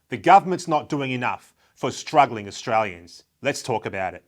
The government's not doing enough for struggling Australians. Let's talk about it.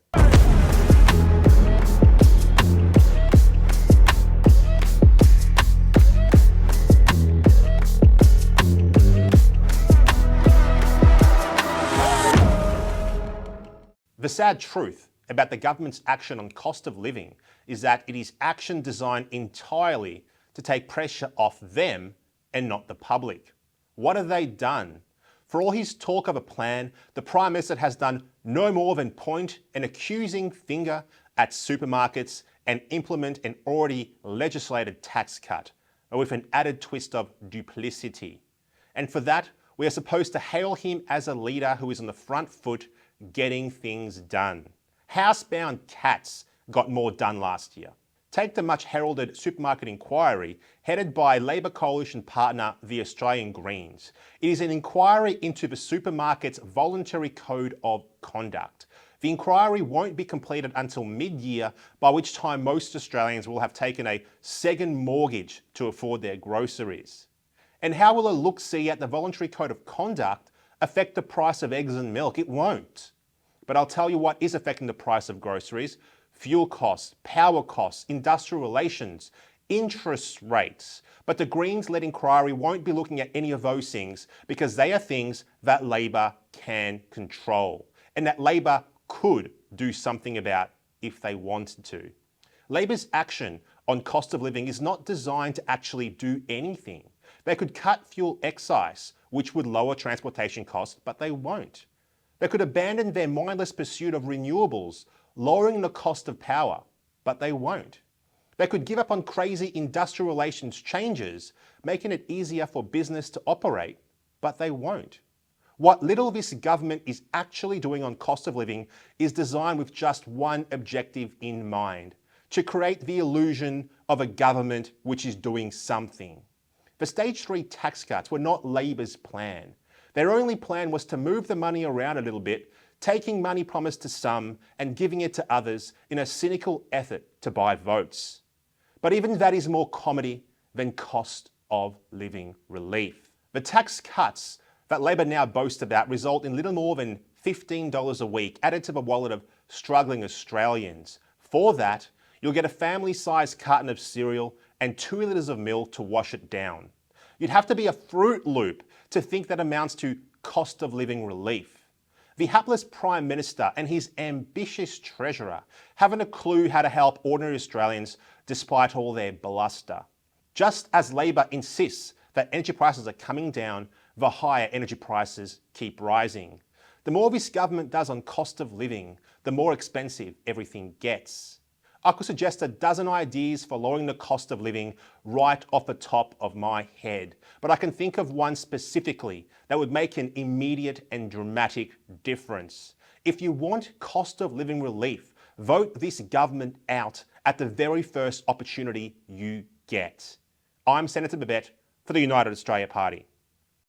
The sad truth about the government's action on cost of living is that it is action designed entirely to take pressure off them and not the public. What have they done? For all his talk of a plan, the Prime Minister has done no more than point an accusing finger at supermarkets and implement an already legislated tax cut, with an added twist of duplicity. And for that, we are supposed to hail him as a leader who is on the front foot getting things done. Housebound cats got more done last year. Take the much heralded supermarket inquiry headed by Labor coalition partner the Australian Greens. It is an inquiry into the supermarket's voluntary code of conduct. The inquiry won't be completed until mid-year, by which time most Australians will have taken a second mortgage to afford their groceries. And how will a look-see at the voluntary code of conduct affect the price of eggs and milk? It won't. But I'll tell you what is affecting the price of groceries: fuel costs, power costs, industrial relations, interest rates. But the Greens-led inquiry won't be looking at any of those things because they are things that Labor can control and that Labor could do something about if they wanted to. Labor's action on cost of living is not designed to actually do anything. They could cut fuel excise, which would lower transportation costs, but they won't. They could abandon their mindless pursuit of renewables, lowering the cost of power, but they won't. They could give up on crazy industrial relations changes, making it easier for business to operate, but they won't. What little this government is actually doing on cost of living is designed with just one objective in mind: to create the illusion of a government which is doing something. The Stage 3 tax cuts were not Labor's plan. Their only plan was to move the money around a little bit, taking money promised to some and giving it to others in a cynical effort to buy votes. But even that is more comedy than cost of living relief. The tax cuts that Labor now boasts about result in little more than $15 a week added to the wallet of struggling Australians. For that, you'll get a family-sized carton of cereal and 2 litres of milk to wash it down. You'd have to be a Fruit Loop to think that amounts to cost of living relief. The hapless Prime Minister and his ambitious Treasurer haven't a clue how to help ordinary Australians despite all their bluster. Just as Labor insists that energy prices are coming down, the higher energy prices keep rising. The more this government does on cost of living, the more expensive everything gets. I could suggest a dozen ideas for lowering the cost of living right off the top of my head, but I can think of one specifically that would make an immediate and dramatic difference. If you want cost of living relief, vote this government out at the very first opportunity you get. I'm Senator Babet for the United Australia Party.